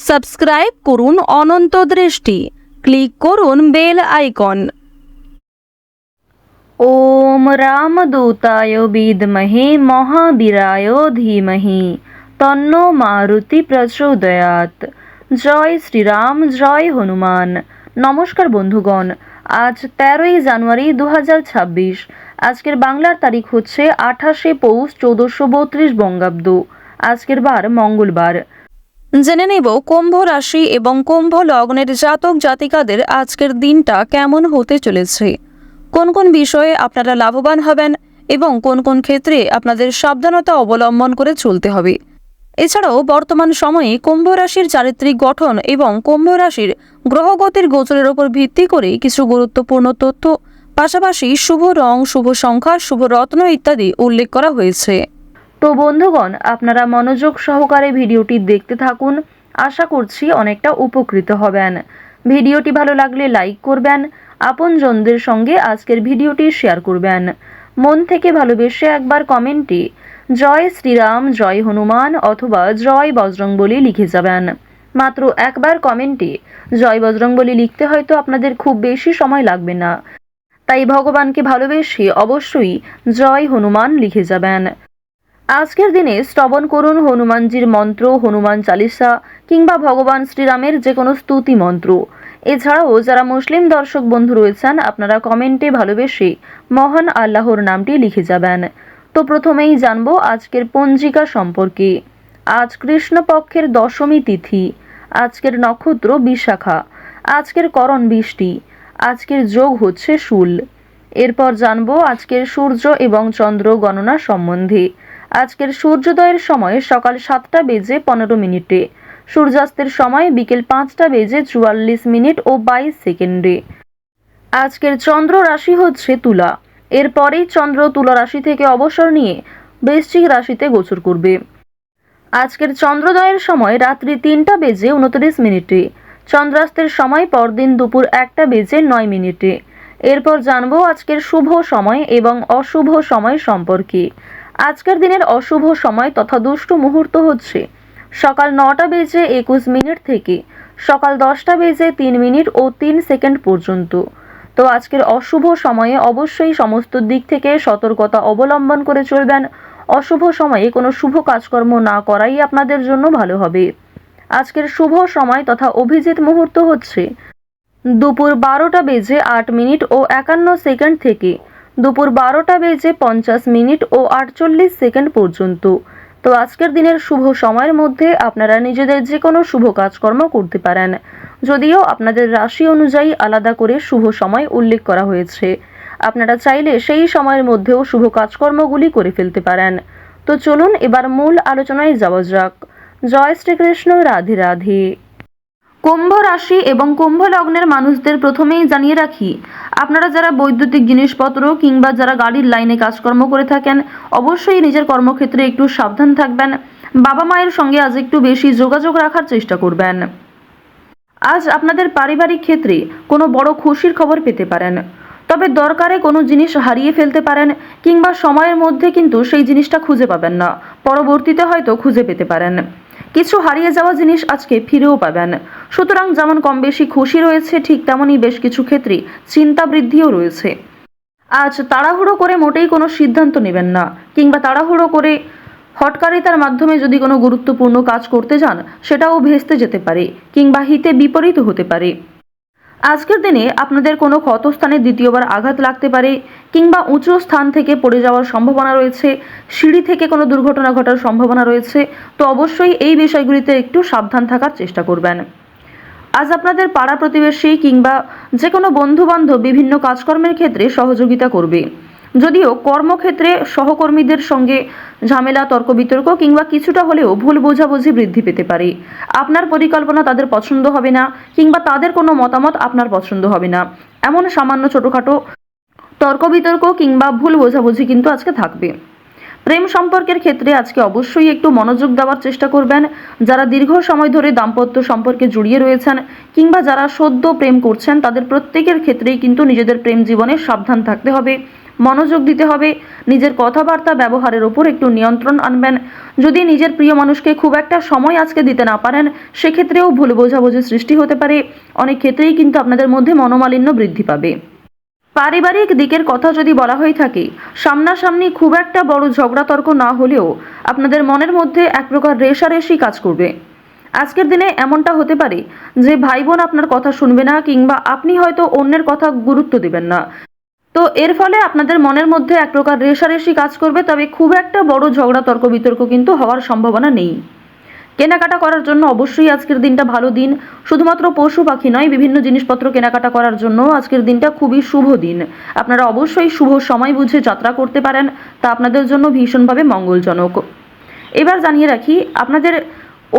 Subscribe করুন অনন্ত দৃষ্টি, click করুন বেল আইকন। ওম রামদূতায় বিদ্মহে মহাবীরায় ধীমহি তন্নো মারুতি প্রচোদয়াৎ। জয় শ্রীরাম, জয় হনুমান। নমস্কার বন্ধুগণ, আজ 13ই জানুয়ারি 2026। আজকের বাংলার তারিখ হচ্ছে 28শে পৌষ 1432 বঙ্গাব্দ। আজকের বার মঙ্গলবার। জেনে নেব কুম্ভ রাশি এবং কুম্ভ লগ্নের জাতক জাতিকাদের আজকের দিনটা কেমন হতে চলেছে, কোন কোন বিষয়ে আপনারা লাভবান হবেন এবং কোন কোন ক্ষেত্রে আপনাদের সাবধানতা অবলম্বন করে চলতে হবে। এছাড়াও বর্তমান সময়ে কুম্ভ রাশির চারিত্রিক গঠন এবং কুম্ভ রাশির গ্রহগতির গোচরের উপর ভিত্তি করে কিছু গুরুত্বপূর্ণ তথ্য, পাশাপাশি শুভ রং, শুভ সংখ্যা, শুভ রত্ন ইত্যাদি উল্লেখ করা হয়েছে। তো বন্ধুগণ, আপনারা মনোযোগ সহকারে ভিডিওটি দেখতে থাকুন। আশা করছি অনেকটা উপকৃত হবেন। ভিডিওটি ভালো লাগলে লাইক করবেন, আপনজনদের সঙ্গে আজকের ভিডিওটি শেয়ার করবেন। মন থেকে ভালোবেসে একবার কমেন্টে জয় শ্রীরাম, জয় হনুমান অথবা জয় বজরংবলী লিখে যাবেন। মাত্র একবার কমেন্টে জয় বজরংবলী লিখতে হয়তো আপনাদের খুব বেশি সময় লাগবে না, তাই ভগবানকে ভালোবেসে অবশ্যই জয় হনুমান লিখে যাবেন। আজকের দিনে শ্রবণ করুন হনুমানজির মন্ত্র, হনুমান চালিসা কিংবা ভগবান শ্রীরামের যে কোনো স্তুতি মন্ত্র। এছাড়াও যারা মুসলিম দর্শক বন্ধু রয়েছেন, আপনারা কমেন্টে ভালোবেসে মহান আল্লাহর নামটি লিখে যাবেন। তো প্রথমেই জানবো আজকের পঞ্জিকা সম্পর্কে। আজ কৃষ্ণপক্ষের দশমী তিথি, আজকের নক্ষত্র বিশাখা, আজকের করণ বৃষ্টি, আজকের যোগ হচ্ছে শূল। এরপর জানবো আজকের সূর্য এবং চন্দ্র গণনা সম্বন্ধে। আজকের সূর্যোদয়ের সময় সকাল 7টা বেজে 15 মিনিটে, সূর্যাস্তের সময় বিকেল 5টা বেজে 44 মিনিট ও 22 সেকেন্ডে। আজকের চন্দ্র রাশি হচ্ছে তুলা। এরপরেই চন্দ্র তুলা রাশি থেকে অবসর নিয়ে বৃশ্চিক রাশিতে গোচর করবে। আজকের চন্দ্রোদয়ের সময় রাত্রি 3টা বেজে 29 মিনিটে, চন্দ্রাস্তের সময় পরদিন দুপুর 1টা বেজে 9 মিনিটে। এরপর জানবো আজকের শুভ সময় এবং অশুভ সময় সম্পর্কে। আজকের দিনের অশুভ সময় তথা দুষ্টু মুহূর্ত হচ্ছে সকাল 9টা বেজে 21 মিনিট থেকে সকাল 10টা বেজে 3 মিনিট ও 3 সেকেন্ড পর্যন্ত। তো আজকের অশুভ সময়ে অবশ্যই সমস্ত দিক থেকে সতর্কতা অবলম্বন করে চলবেন। অশুভ সময়ে কোনো শুভ কাজকর্ম না করাই আপনাদের জন্য ভালো হবে। আজকের শুভ সময় তথা অভিজিৎ মুহূর্ত হচ্ছে দুপুর 12টা বেজে 8 মিনিট ও 51 সেকেন্ড থেকে দুপুর 12টা বেজে 50 মিনিট ও 48 সেকেন্ড পর্যন্ত। তো আজকের দিনের শুভ সময়ের মধ্যে আপনারা নিজেদের যে কোনো শুভ কাজকর্ম করতে পারেন, যদিও আপনাদের রাশি অনুযায়ী আলাদা করে শুভ সময় উল্লেখ করা হয়েছে। আপনারা চাইলে সেই সময়ের মধ্যেও শুভ কাজকর্মগুলি করে ফেলতে পারেন। তো চলুন এবার মূল আলোচনায় যাওয়া যাক। জয় শ্রীকৃষ্ণ, রাধে রাধে। কুম্ভ রাশি এবং কুম্ভ লগ্নের মানুষদের প্রথমেই জানিয়ে রাখি, আপনারা যারা বৈদ্যুতিক জিনিসপত্র কিংবা যারা গাড়ির লাইনে কাজকর্ম করে থাকেন, অবশ্যই নিজের কর্মক্ষেত্রে একটু সাবধান থাকবেন। বাবা মায়ের সঙ্গে আজ একটু বেশি যোগাযোগ রাখার চেষ্টা করবেন। আজ আপনাদের পারিবারিক ক্ষেত্রে কোনো বড় খুশির খবর পেতে পারেন, তবে দরকারে কোনো জিনিস হারিয়ে ফেলতে পারেন কিংবা সময়ের মধ্যে কিন্তু সেই জিনিসটা খুঁজে পাবেন না, পরবর্তীতে হয়তো খুঁজে পেতে পারেন। কিছু হারিয়ে যাওয়া জিনিস আজকে ফিরেও পাবেন। সুতরাং যেমন কম বেশি খুশি রয়েছে, ঠিক তেমনই বেশ কিছু ক্ষেত্রে চিন্তা বৃদ্ধিও রয়েছে। আজ তাড়াহুড়ো করে মোটেই কোনো সিদ্ধান্ত নেবেন না, কিংবা তাড়াহুড়ো করে হঠকারিতার মাধ্যমে যদি কোনো গুরুত্বপূর্ণ কাজ করতে যান, সেটাও ভেস্তে যেতে পারে কিংবা হিতে বিপরীত হতে পারে। আজকের দিনে আপনাদের কোনো ক্ষতস্থানে দ্বিতীয়বার আঘাত লাগতে পারে কিংবা উঁচু স্থান থেকে পড়ে যাওয়ার সম্ভাবনা রয়েছে, সিঁড়ি থেকে কোনো দুর্ঘটনা ঘটার সম্ভাবনা রয়েছে। তো অবশ্যই এই বিষয়গুলিতে একটু সাবধান থাকার চেষ্টা করবেন। আজ আপনাদের পাড়া প্রতিবেশী কিংবা যে কোনো বন্ধুবান্ধব বিভিন্ন কাজকর্মের ক্ষেত্রে সহযোগিতা করবে, যদিও কর্মক্ষেত্রে সহকর্মীদের সঙ্গে ঝামেলা, তর্ক বিতর্ক কিংবা কিছুটা হলেও ভুল বোঝাবুঝি বৃদ্ধি পেতে পারে। আপনার পরিকল্পনা তাদের পছন্দ হবে না কিংবা তাদের কোনো মতামত আপনার পছন্দ হবে না, এমন সামান্য ছোটোখাটো তর্ক বিতর্ক কিংবা ভুল বোঝাবুঝি কিন্তু আজকে থাকবে। প্রেম সম্পর্কের ক্ষেত্রে আজকে অবশ্যই একটু মনোযোগ দেওয়ার চেষ্টা করবেন। যারা দীর্ঘ সময় ধরে দাম্পত্য সম্পর্কে জড়িয়ে রয়েছেন কিংবা যারা সদ্য প্রেম করছেন, তাদের প্রত্যেকের ক্ষেত্রেই কিন্তু নিজেদের প্রেম জীবনে সাবধান থাকতে হবে। মনোযোগ দিতে হবে। নিজের কথাবার্তা ব্যবহারের ওপর একটু নিয়ন্ত্রণ আনবেন। যদি নিজের প্রিয় মানুষকে খুব একটা সময় আজকে দিতে না পারেন, সেক্ষেত্রেও ভুল বোঝাবুঝির সৃষ্টি হতে পারে। অনেক ক্ষেত্রেই কিন্তু আপনাদের মধ্যে মনোমালিন্য বৃদ্ধি পাবে। পারিবারিক দিকের কথা যদি বলা হয়ে থাকে, সামনাসামনি খুব একটা বড় ঝগড়া তর্ক না হলেও আপনাদের মনের মধ্যে এক প্রকার রেষারেষি কাজ করবে। আজকের দিনে এমনটা হতে পারে যে ভাই বোন আপনার কথা শুনবে না, কিংবা আপনি হয়তো অন্যের কথা গুরুত্ব দিবেন না। তো এর ফলে আপনাদের মনের মধ্যে এক প্রকার রেষারেষি কাজ করবে, তবে খুব একটা বড় ঝগড়া তর্ক বিতর্ক কিন্তু হওয়ার সম্ভাবনা নেই। কেনাকাটা করার জন্য অবশ্যই আজকের দিনটা ভালো দিন। শুধুমাত্র পশু পাখি নয়, বিভিন্ন জিনিসপত্র কেনাকাটা করার জন্য আজকের দিনটা খুবই শুভ দিন। আপনারা অবশ্যই শুভ সময় বুঝে যাত্রা করতে পারেন, তা আপনাদের জন্য ভীষণভাবে মঙ্গলজনক। এবার জানিয়ে রাখি, আপনাদের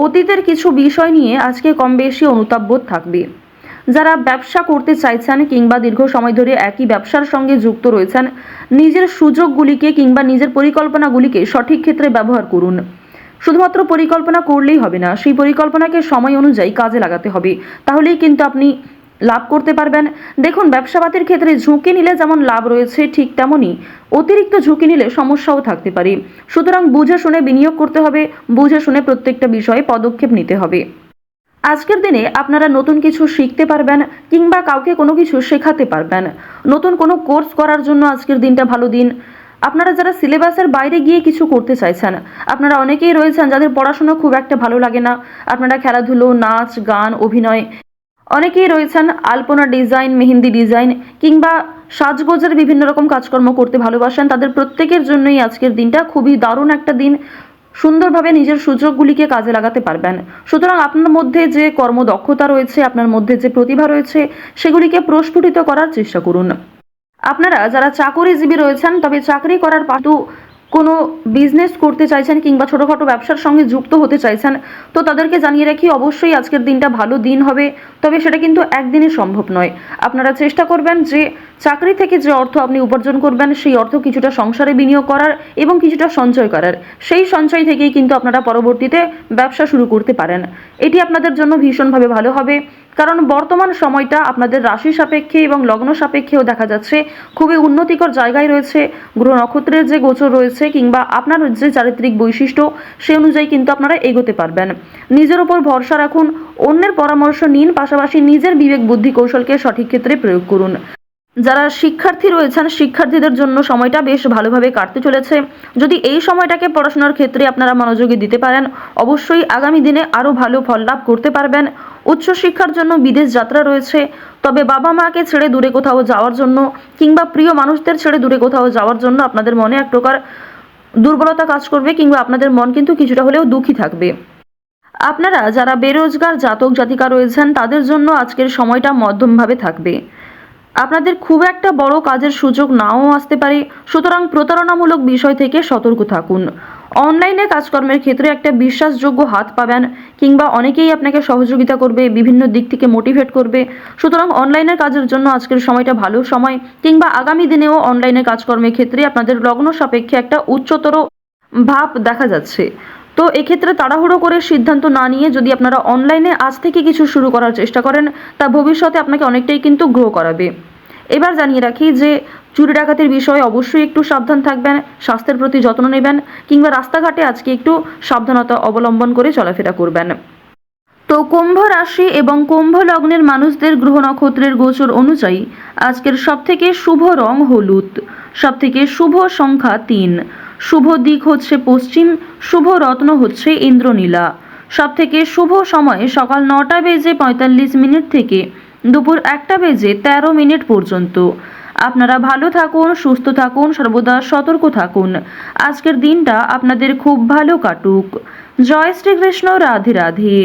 অতীতের কিছু বিষয় নিয়ে আজকে কম বেশি অনুতাপবোধ থাকবে। যারা ব্যবসা করতে চাইছেন কিংবা দীর্ঘ সময় ধরে একই ব্যবসার সঙ্গে যুক্ত রয়েছেন, নিজের সুযোগগুলিকে কিংবা নিজের পরিকল্পনাগুলিকে সঠিক ক্ষেত্রে ব্যবহার করুন। শুধুমাত্র পরিকল্পনা করলেই হবে না, সেই পরিকল্পনাকে সময় অনুযায়ী কাজে লাগাতে হবে, তাহলেই কিন্তু আপনি লাভ করতে পারবেন। দেখুন, ব্যবসাপাতির ক্ষেত্রে ঝুঁকি নিলে যেমন লাভ রয়েছে, ঠিক তেমনই অতিরিক্ত ঝুঁকি নিলে সমস্যাও থাকতে পারে। সুতরাং বুঝে শুনে বিনিয়োগ করতে হবে, বুঝে শুনে প্রত্যেকটা বিষয়ে পদক্ষেপ নিতে হবে। আজকের দিনে আপনারা নতুন কিছু শিখতে পারবেন কিংবা কাউকে কোনো কিছু শেখাতে পারবেন। নতুন কোনো কোর্স করার জন্য আজকের দিনটা ভালো দিন। আপনারা যারা সিলেবাসের বাইরে গিয়ে কিছু করতে চাইছেন, আপনারা অনেকেই রয়েছেন যাদের পড়াশোনা খুব একটা ভালো লাগে না, আপনারা খেলাধুলো, নাচ, গান, অভিনয়, অনেকেই রয়েছেন আলপনা ডিজাইন, মেহেন্দি ডিজাইন কিংবা সাজগোজের বিভিন্ন রকম কাজকর্ম করতে ভালোবাসেন, তাদের প্রত্যেকের জন্যই আজকের দিনটা খুবই দারুণ একটা দিন। সুন্দরভাবে নিজের সুযোগগুলিকে কাজে লাগাতে পারবেন। সুতরাং আপনার মধ্যে যে কর্মদক্ষতা রয়েছে, আপনার মধ্যে যে প্রতিভা রয়েছে, সেগুলিকে প্রস্ফুটিত করার চেষ্টা করুন। আপনারা যারা চাকরিজীবী রয়েছেন, তবে চাকরি করার পাশাপাশি কোনো বিজনেস করতে চাইছেন কিংবা ছোটোখাটো ব্যবসার সঙ্গে যুক্ত হতে চাইছেন, তো তাদেরকে জানিয়ে রাখি অবশ্যই আজকের দিনটা ভালো দিন হবে, তবে সেটা কিন্তু একদিনে সম্ভব নয়। আপনারা চেষ্টা করবেন যে চাকরি থেকে যে অর্থ আপনি উপার্জন করবেন, সেই অর্থ কিছুটা সংসারে বিনিয়োগ করার এবং কিছুটা সঞ্চয় করার। সেই সঞ্চয় থেকেই কিন্তু আপনারা পরবর্তীতে ব্যবসা শুরু করতে পারেন। এটি আপনাদের জন্য ভীষণভাবে ভালো হবে, কারণ বর্তমান সময়টা আপনাদের রাশি সাপেক্ষে এবং লগ্ন সাপেক্ষেও দেখা যাচ্ছে খুবই উন্নতিকর জায়গায় রয়েছে। গ্রহ নক্ষত্রের যে গোচর রয়েছে কিংবা আপনার যে চারিত্রিক বৈশিষ্ট্য, সে অনুযায়ী কিন্তু আপনারা এগোতে পারবেন। নিজের উপর ভরসা রাখুন, অন্যের পরামর্শ নিন, পাশাপাশি নিজের বিবেক বুদ্ধি কৌশলকে সঠিক ক্ষেত্রে প্রয়োগ করুন। যারা শিক্ষার্থী রয়েছেন, শিক্ষার্থীদের জন্য সময়টা বেশ ভালোভাবে কাটতে চলেছে। যদি এই সময়টাকে পড়াশোনার ক্ষেত্রে আপনারা মনোযোগী দিতে পারেন, অবশ্যই আগামী দিনে আরও ভালো ফল লাভ করতে পারবেন। উচ্চশিক্ষার জন্য বিদেশ যাত্রা রয়েছে, তবে বাবা মাকে ছেড়ে দূরে কোথাও যাওয়ার জন্য কিংবা প্রিয় মানুষদের ছেড়ে দূরে কোথাও যাওয়ার জন্য আপনাদের মনে এক প্রকার দুর্বলতা কাজ করবে, কিংবা আপনাদের মন কিন্তু কিছুটা হলেও দুঃখী থাকবে। আপনারা যারা বেরোজগার জাতক জাতিকা রয়েছেন, তাদের জন্য আজকের সময়টা মধ্যমভাবে থাকবে। আপনাদের খুব একটা বড় কাজের সুযোগ নাও আসতে পারে, সুতরাং প্রতারণামূলক বিষয় থেকে সতর্ক থাকুন। অনলাইনে কাজকর্মের ক্ষেত্রে একটা বিশ্বাসযোগ্য হাত পাবেন, কিংবা অনেকেই আপনাকে সহযোগিতা করবে, বিভিন্ন দিক থেকে মোটিভেট করবে। সুতরাং অনলাইনের কাজের জন্য আজকের সময়টা ভালো সময়, কিংবা আগামী দিনেও অনলাইনে কাজকর্মের ক্ষেত্রে আপনাদের লগ্ন সাপেক্ষে একটা উচ্চতর ভাব দেখা যাচ্ছে। তো এক্ষেত্রে তাড়াহুড়ো করে সিদ্ধান্ত না নিয়ে যদি আপনারা অনলাইনে আজ থেকে কিছু শুরু করার চেষ্টা করেন, তা ভবিষ্যতে আপনাকে অনেকটাই কিন্তু গ্রো করাবে। এবার জানিয়ে রাখি যে চুরি ডাকাতির বিষয়ে অবশ্যই একটু সাবধান থাকবেন, স্বাস্থ্যের প্রতি যত্ন নেবেন, কিংবা রাস্তাঘাটে আজকে একটু সাবধানতা অবলম্বন করে চলাফেরা করবেন। তো কুম্ভ রাশি এবং কুম্ভ লগ্নের মানুষদের গ্রহ নক্ষত্রের গোচর অনুযায়ী আজকের সবথেকে শুভ রং হলুদ, সবথেকে শুভ সংখ্যা 3, শুভ দিক হচ্ছে পশ্চিম, শুভ রত্ন হচ্ছে ইন্দ্রনীলা। সবথেকে শুভ সময় সকাল 9:45 থেকে দুপুর 1:13 পর্যন্ত। আপনারা ভালো থাকুন, সুস্থ থাকুন, সর্বদা সতর্ক থাকুন। আজকের দিনটা আপনাদের খুব ভালো কাটুক। জয় শ্রীকৃষ্ণ, রাধে রাধে।